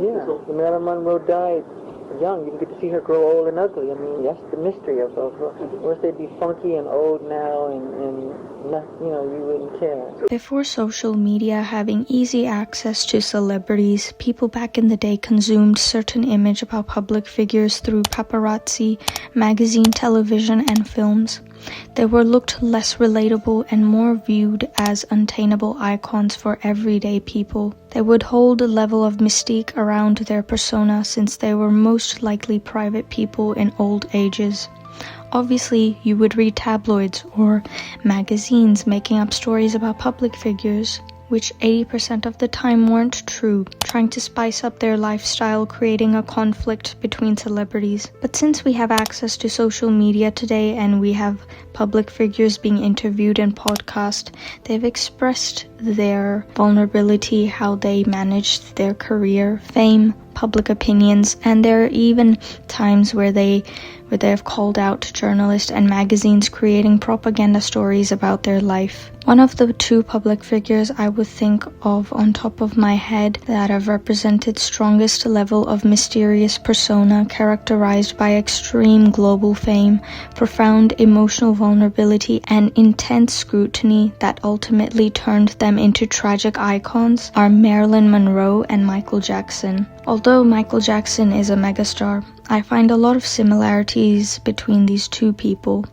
Yeah, Marilyn Monroe died young. You can get to see her grow old and ugly. I mean, that's the mystery of her. Or they'd be funky and old now and not, you wouldn't care. Before social media having easy access to celebrities, people back in the day consumed certain image about public figures through paparazzi, magazine, television, and films. They were looked less relatable and more viewed as unattainable icons for everyday people. They would hold a level of mystique around their persona since they were most likely private people in old ages. Obviously, you would read tabloids or magazines making up stories about public figures, which 80% of the time weren't true, trying to spice up their lifestyle, creating a conflict between celebrities. But since we have access to social media today and we have public figures being interviewed in podcasts, they've expressed their vulnerability, how they managed their career, fame, public opinions, and there are even times where they have called out journalists and magazines creating propaganda stories about their life. One of the two public figures I would think of on top of my head that have represented strongest level of mysterious persona characterized by extreme global fame, profound emotional vulnerability, and intense scrutiny that ultimately turned them into tragic icons are Marilyn Monroe and Michael Jackson. Although Michael Jackson is a megastar, I find a lot of similarities between these two people.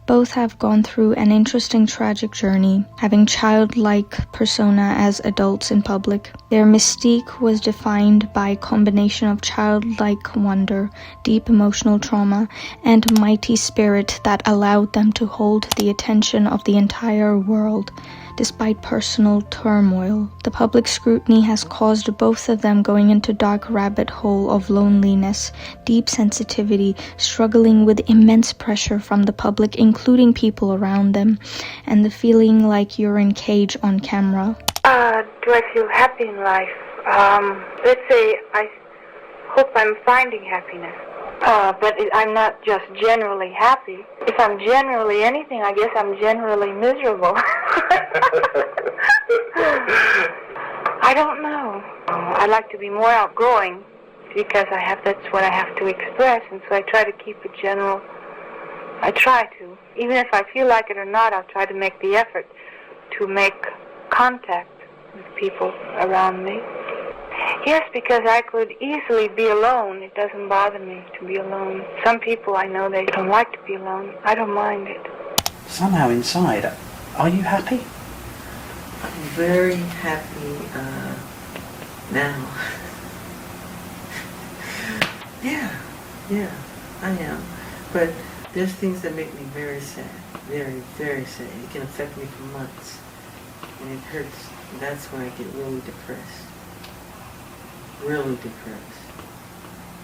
Both have gone through an interesting tragic journey, having childlike persona as adults in public. Their mystique was defined by a combination of childlike wonder, deep emotional trauma, and mighty spirit that allowed them to hold the attention of the entire world. Despite personal turmoil, the public scrutiny has caused both of them going into dark rabbit hole of loneliness, deep sensitivity, struggling with immense pressure from the public, including people around them, and the feeling like you're in cage on camera. Do I feel happy in life? Let's say I hope I'm finding happiness. But I'm not just generally happy. If I'm generally anything, I guess I'm generally miserable. I don't know. I like to be more outgoing because that's what I have to express, and so I try to keep it general. I try to. Even if I feel like it or not, I'll try to make the effort to make contact with people around me. Yes, because I could easily be alone. It doesn't bother me to be alone. Some people I know, they don't like to be alone. I don't mind it. Somehow inside, are you happy? I'm very happy now. Yeah, I am. But there's things that make me very sad. Very, very sad. It can affect me for months. And it hurts. That's when I get really depressed. Really depressed.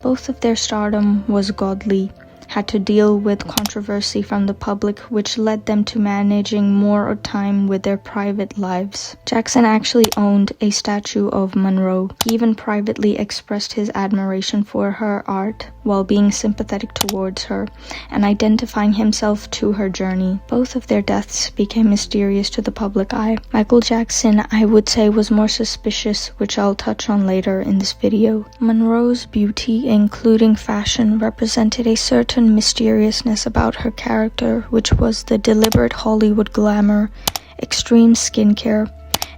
Both of their stardom was godly, had to deal with controversy from the public, which led them to managing more time with their private lives. Jackson actually owned a statue of Monroe. He even privately expressed his admiration for her art while being sympathetic towards her and identifying himself to her journey. Both of their deaths became mysterious to the public eye. Michael Jackson, I would say, was more suspicious, which I'll touch on later in this video. Monroe's beauty, including fashion, represented a certain mysteriousness about her character, which was the deliberate Hollywood glamour, extreme skincare,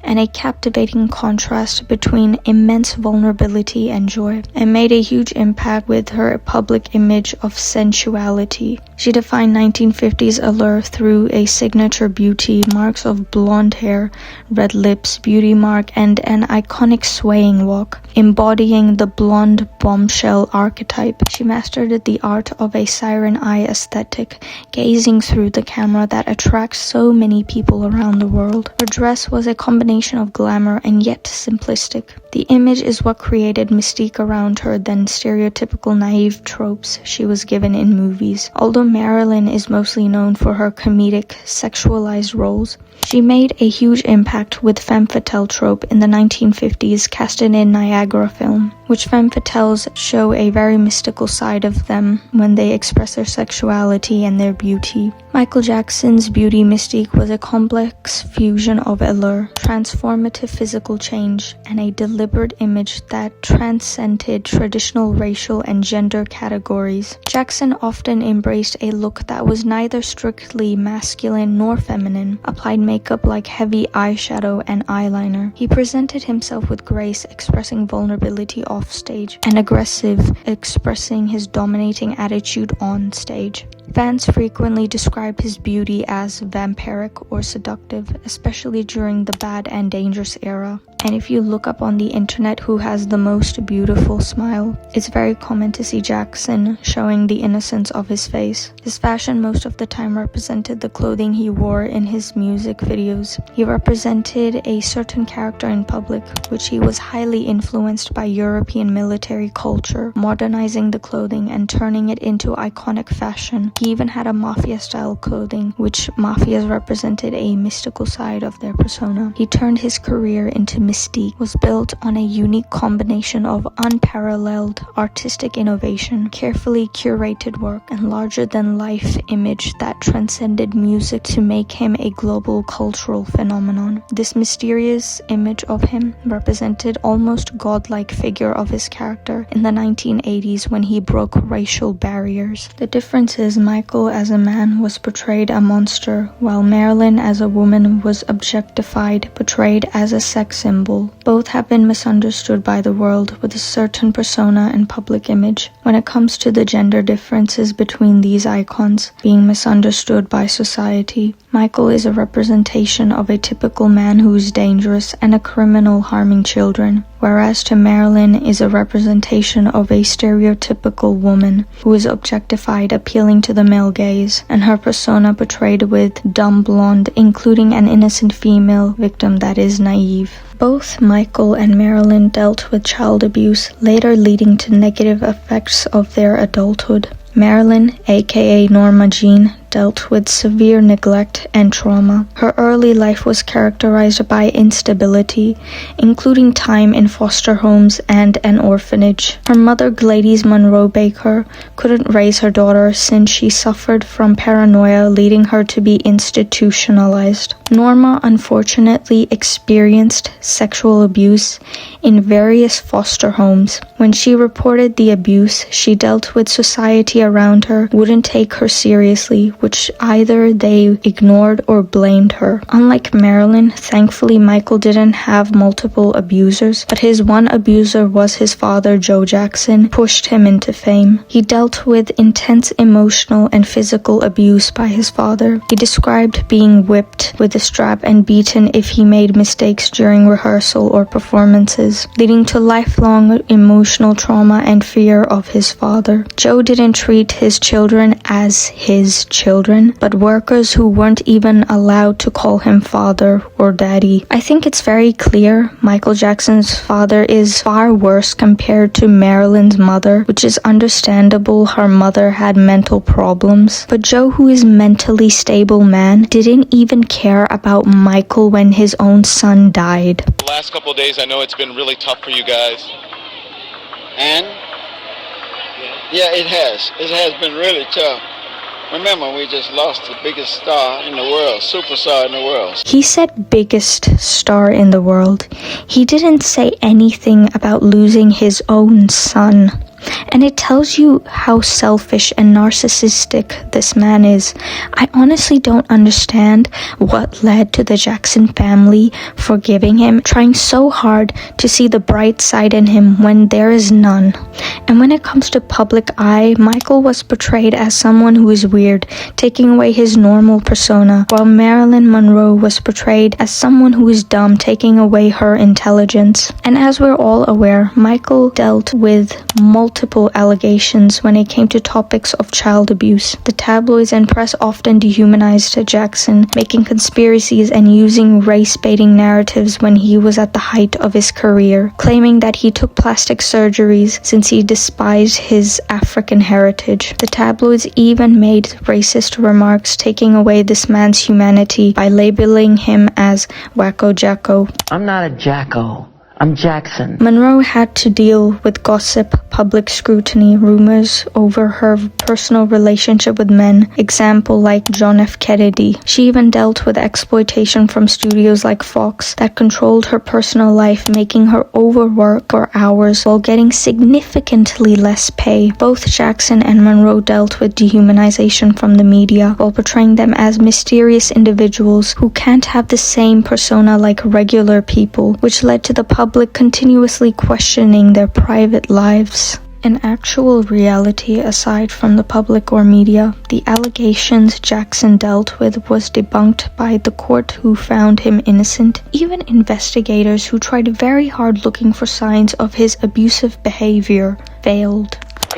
and a captivating contrast between immense vulnerability and joy, and made a huge impact with her public image of sensuality. She defined 1950s allure through a signature beauty, marks of blonde hair, red lips, beauty mark, and an iconic swaying walk, embodying the blonde bombshell archetype. She mastered the art of a siren eye aesthetic, gazing through the camera that attracts so many people around the world. Her dress was a combination of glamour and yet simplistic. The image is what created mystique around her than stereotypical naive tropes she was given in movies. Although Marilyn is mostly known for her comedic, sexualized roles, she made a huge impact with femme fatale trope in the 1950s casted in Niagara film, which femme fatales show a very mystical side of them when they express their sexuality and their beauty. Michael Jackson's beauty mystique was a complex fusion of allure, transformative physical change, and a deliberate deliberate image that transcended traditional racial and gender categories. Jackson often embraced a look that was neither strictly masculine nor feminine, applied makeup like heavy eyeshadow and eyeliner. He presented himself with grace, expressing vulnerability off stage, and aggressive, expressing his dominating attitude on stage. Fans frequently describe his beauty as vampiric or seductive, especially during the Bad and Dangerous era. And if you look up on the internet who has the most beautiful smile, it's very common to see Jackson showing the innocence of his face. His fashion most of the time represented the clothing he wore in his music videos. He represented a certain character in public, which he was highly influenced by European military culture, modernizing the clothing and turning it into iconic fashion. He even had a mafia-style clothing, which mafias represented a mystical side of their persona. He turned his career into Mystique, was built on a unique combination of unparalleled artistic innovation, carefully curated work, and larger-than-life image that transcended music to make him a global cultural phenomenon. This mysterious image of him represented almost godlike figure of his character in the 1980s when he broke racial barriers. The difference is Michael as a man was portrayed a monster, while Marilyn as a woman was objectified, portrayed as a sex symbol. Both have been misunderstood by the world with a certain persona and public image. When it comes to the gender differences between these icons being misunderstood by society, Michael is a representation of a typical man who is dangerous and a criminal harming children, whereas to Marilyn is a representation of a stereotypical woman who is objectified, appealing to the male gaze, and her persona portrayed with dumb blonde, including an innocent female victim that is naive. Both Michael and Marilyn dealt with child abuse, later leading to negative effects of their adulthood. Marilyn, aka Norma Jean, dealt with severe neglect and trauma. Her early life was characterized by instability, including time in foster homes and an orphanage. Her mother, Gladys Monroe Baker, couldn't raise her daughter since she suffered from paranoia, leading her to be institutionalized. Norma unfortunately experienced sexual abuse in various foster homes. When she reported the abuse, she dealt with society around her wouldn't take her seriously, which either they ignored or blamed her. Unlike Marilyn, thankfully Michael didn't have multiple abusers, but his one abuser was his father, Joe Jackson, pushed him into fame. He dealt with intense emotional and physical abuse by his father. He described being whipped with a strap and beaten if he made mistakes during rehearsal or performances, leading to lifelong emotional trauma and fear of his father. Joe didn't treat his children as his children, but workers who weren't even allowed to call him father or daddy. I think it's very clear Michael Jackson's father is far worse compared to Marilyn's mother, which is understandable. Her mother had mental problems. But Joe, who is a mentally stable man, didn't even care about Michael when his own son died. The last couple of days, I know it's been really tough for you guys. And? Yeah, it has. It has been really tough. Remember, we just lost the biggest star in the world, superstar in the world. He said biggest star in the world. He didn't say anything about losing his own son. And it tells you how selfish and narcissistic this man is. I honestly don't understand what led to the Jackson family forgiving him, trying so hard to see the bright side in him when there is none. And when it comes to public eye, Michael was portrayed as someone who is weird, taking away his normal persona, while Marilyn Monroe was portrayed as someone who is dumb, taking away her intelligence. And as we're all aware, Michael dealt with multiple allegations when it came to topics of child abuse. The tabloids and press often dehumanized Jackson, making conspiracies and using race-baiting narratives when he was at the height of his career, claiming that he took plastic surgeries since he despised his African heritage. The tabloids even made racist remarks, taking away this man's humanity by labeling him as Wacko Jacko. I'm not a Jacko. I'm Jackson. Monroe had to deal with gossip, public scrutiny, rumors over her personal relationship with men, example like John F. Kennedy. She even dealt with exploitation from studios like Fox that controlled her personal life, making her overwork for hours while getting significantly less pay. Both Jackson and Monroe dealt with dehumanization from the media while portraying them as mysterious individuals who can't have the same persona like regular people, which led to the public continuously questioning their private lives. In actual reality, aside from the public or media, the allegations Jackson dealt with was debunked by the court, who found him innocent. Even investigators who tried very hard looking for signs of his abusive behavior failed.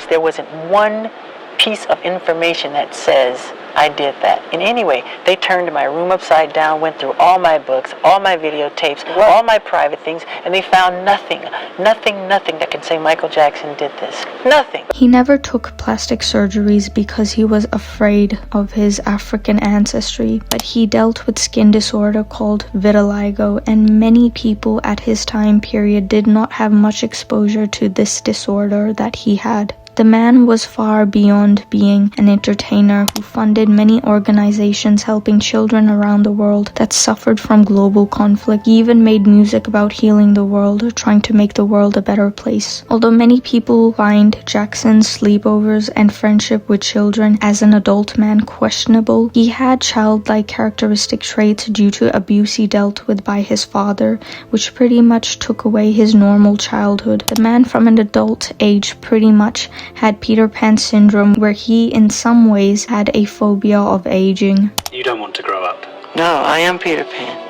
There wasn't one piece of information that says I did that. In any way, they turned my room upside down, went through all my books, all my videotapes, all my private things, and they found nothing that can say Michael Jackson did this. Nothing. He never took plastic surgeries because he was afraid of his African ancestry, but he dealt with skin disorder called vitiligo, and many people at his time period did not have much exposure to this disorder that he had. The man was far beyond being an entertainer who funded many organizations helping children around the world that suffered from global conflict. He even made music about healing the world or trying to make the world a better place. Although many people find Jackson's sleepovers and friendship with children as an adult man questionable, he had childlike characteristic traits due to abuse he dealt with by his father, which pretty much took away his normal childhood. The man from an adult age pretty much had Peter Pan syndrome, where he in some ways had a phobia of aging. You don't want to grow up. No, I am Peter Pan.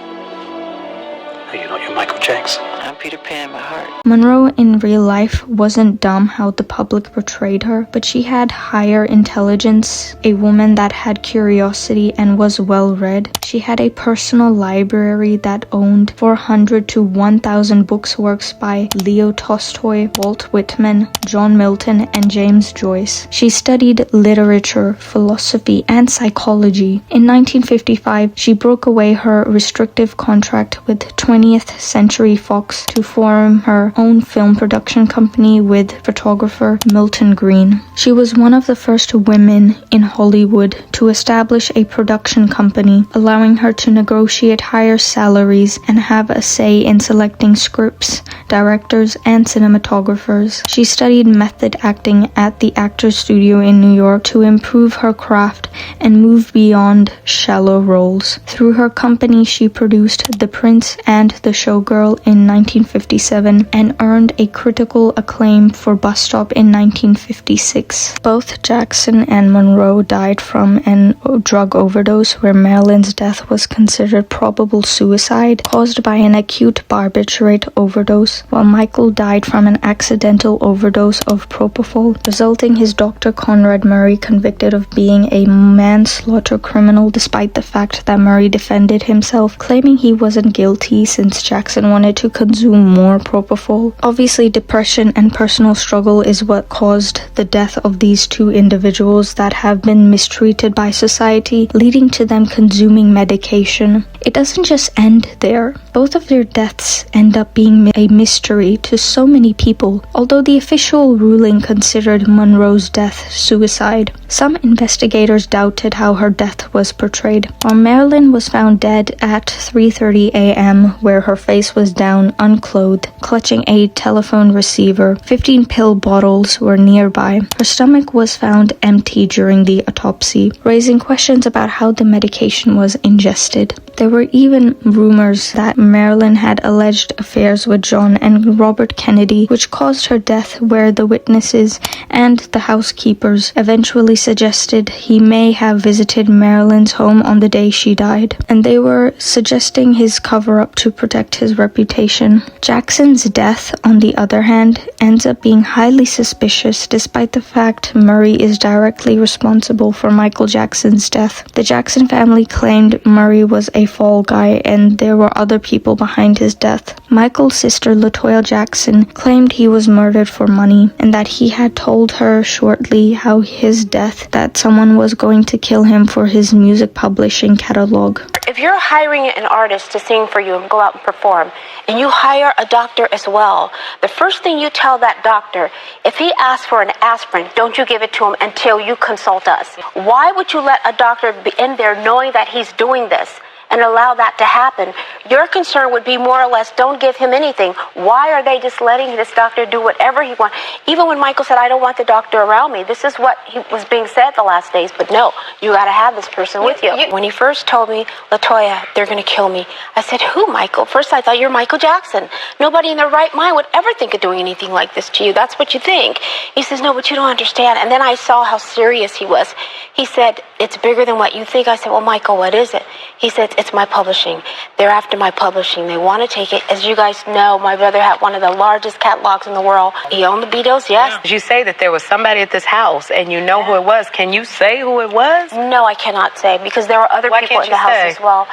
Are you not your Michael Jackson? I'm Peter Pan in my heart. Monroe in real life wasn't dumb how the public portrayed her, but she had higher intelligence, a woman that had curiosity and was well read. She had a personal library that owned 400 to 1,000 books, works by Leo Tolstoy, Walt Whitman, John Milton, and James Joyce. She studied literature, philosophy, and psychology. In 1955, she broke away her restrictive contract with 20th Century Fox to form her own film production company with photographer Milton Green. She was one of the first women in Hollywood to establish a production company, allowing her to negotiate higher salaries and have a say in selecting scripts, directors, and cinematographers. She studied method acting at the Actors Studio in New York to improve her craft and move beyond shallow roles. Through her company, she produced The Prince and The Showgirl in 1957 and earned a critical acclaim for Bus Stop in 1956. Both Jackson and Monroe died from a drug overdose, where Marilyn's death was considered probable suicide caused by an acute barbiturate overdose, while Michael died from an accidental overdose of propofol, resulting his Dr. Conrad Murray convicted of being a manslaughter criminal, despite the fact that Murray defended himself, claiming he wasn't guilty since Jackson wanted to consume more propofol. Obviously, depression and personal struggle is what caused the death of these two individuals that have been mistreated by society, leading to them consuming medication. It doesn't just end there. Both of their deaths end up being a mystery to so many people. Although the official ruling considered Monroe's death suicide, some investigators doubted how her death was portrayed. While Marilyn was found dead at 3:30 a.m., where her face was down, unclothed, clutching a telephone receiver, 15 pill bottles were nearby. Her stomach was found empty during the autopsy, raising questions about how the medication was ingested. There were even rumors that Marilyn had alleged affairs with John and Robert Kennedy, which caused her death, where the witnesses and the housekeepers eventually suggested he may have visited Marilyn's home on the day she died, and they were suggesting his cover-up to protect his reputation. Jackson's death, on the other hand, ends up being highly suspicious, despite the fact Murray is directly responsible for Michael Jackson's death. The Jackson family claimed Murray was a fall guy and there were other people behind his death. Michael's sister LaToya Jackson claimed he was murdered for money, and that he had told her shortly how his death that someone was going to kill him for his music publishing catalog. If you're hiring an artist to sing for you and go out and perform, and you hire hire a doctor as well. The first thing you tell that doctor, if he asks for an aspirin, don't you give it to him until you consult us. Why would you let a doctor be in there knowing that he's doing this and allow that to happen? Your concern would be more or less, don't give him anything. Why are they just letting this doctor do whatever he wants? Even when Michael said, I don't want the doctor around me, this is what he was being said the last days, but no, you got to have this person with you. When he first told me, LaToya, they're going to kill me, I said, who, Michael? First I thought, you're Michael Jackson. Nobody in their right mind would ever think of doing anything like this to you. That's what you think. He says, no, but you don't understand. And then I saw how serious he was. He said, it's bigger than what you think. I said, well, Michael, what is it? He said, it's my publishing. They're after my publishing. They want to take it. As you guys know, my brother had one of the largest catalogs in the world. He owned the Beatles, yes. You say that there was somebody at this house and you know who it was. Can you say who it was? No, I cannot say, because there were other people in the house as well.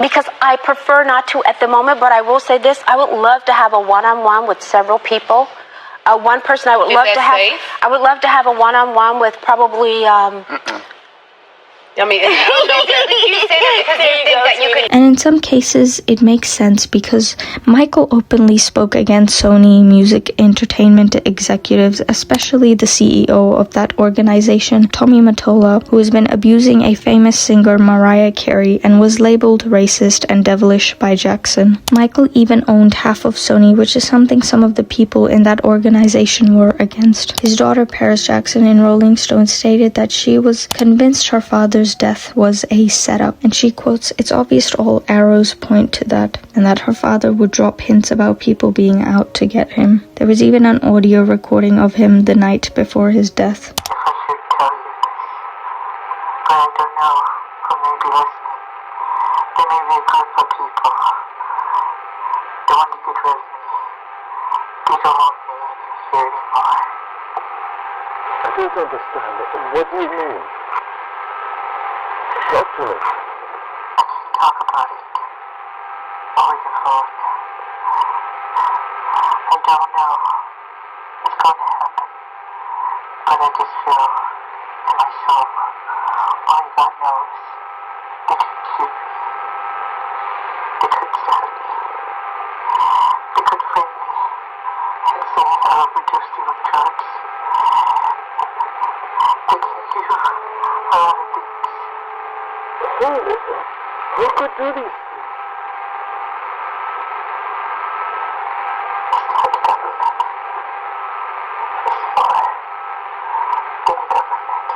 Because I prefer not to at the moment, but I will say this. I would love to have a one-on-one with several people. One person I would love to have. Safe? I would love to have a one-on-one with probably I mean, you say that because you think that you could. And in some cases, it makes sense because Michael openly spoke against Sony Music Entertainment executives, especially the CEO of that organization, Tommy Mottola, who has been abusing a famous singer, Mariah Carey, and was labeled racist and devilish by Jackson. Michael even owned half of Sony, which is something some of the people in that organization were against. His daughter, Paris Jackson, in Rolling Stone stated that she was convinced her father's death was a setup, and she quotes, "It's obvious all arrows point to that," and that her father would drop hints about people being out to get him. There was even an audio recording of him the night before his death. If I should tell you this, but I don't know who may be listening. There may be a group of people that want to get rid of me. They don't want me here anymore. I don't understand it. What do you mean? Talk to me. I can't talk about it over the phone. I don't know what's going to happen, but I just feel in my soul, only God knows, they could shoot me. They could stab me. They could frame me and say I overdosed you with drugs. They can do a lot of things. Who could do these things? It's not the government. It's more than the government.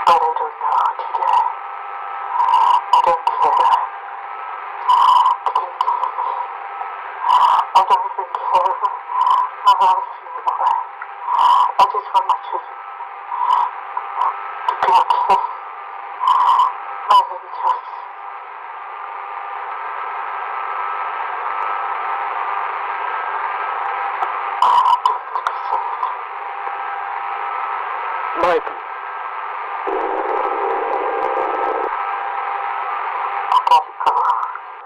But I don't know what to do. I don't care. They can kill me. I don't even care my life anymore. I just want my children to be okay. My angels. I want them to be safe. Michael. I gotta go.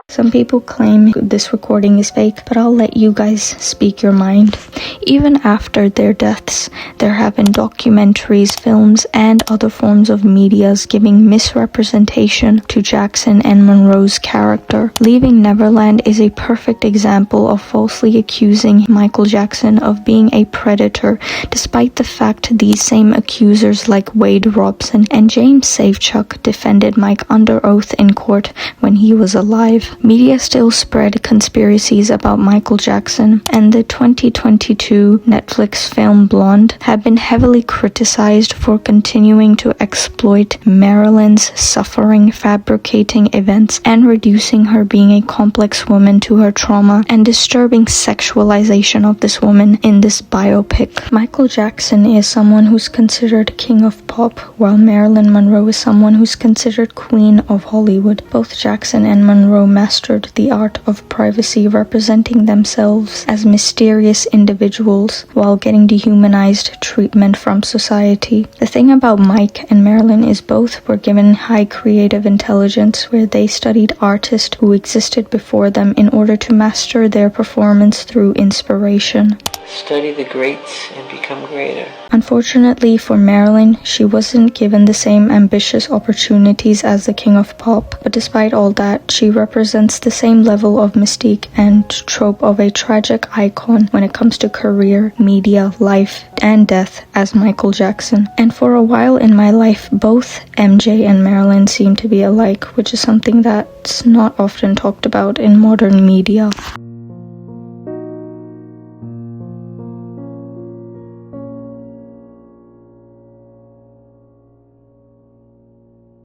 Some people claim this recording is fake, but I'll let you guys speak your mind. Even after their deaths, there have been documentaries, films, and other forms of medias giving misrepresentation to Jackson and Monroe's character. Leaving Neverland is a perfect example of falsely accusing Michael Jackson of being a predator, despite the fact these same accusers like Wade Robson and James Safechuck defended Mike under oath in court when he was alive. Media still spread conspiracies about Michael Jackson, and the 2022 Netflix film Blonde have been heavily criticized for continuing to exploit Marilyn's suffering, fabricating events, and reducing her being a complex woman to her trauma, and disturbing sexualization of this woman in this biopic. Michael Jackson is someone who's considered king of pop, while Marilyn Monroe is someone who's considered queen of Hollywood. Both Jackson and Monroe mastered the art of privacy, representing themselves as mysterious individuals while getting dehumanized treatment from society. The thing about Mike and Marilyn is both were given high creative intelligence, where they studied artists who existed before them in order to master their performance through inspiration. Study the greats and become greater. Unfortunately for Marilyn, she wasn't given the same ambitious opportunities as the king of pop, but despite all that, she represents represents the same level of mystique and trope of a tragic icon when it comes to career, media, life, and death as Michael Jackson. And for a while in my life, both MJ and Marilyn seem to be alike, which is something that's not often talked about in modern media.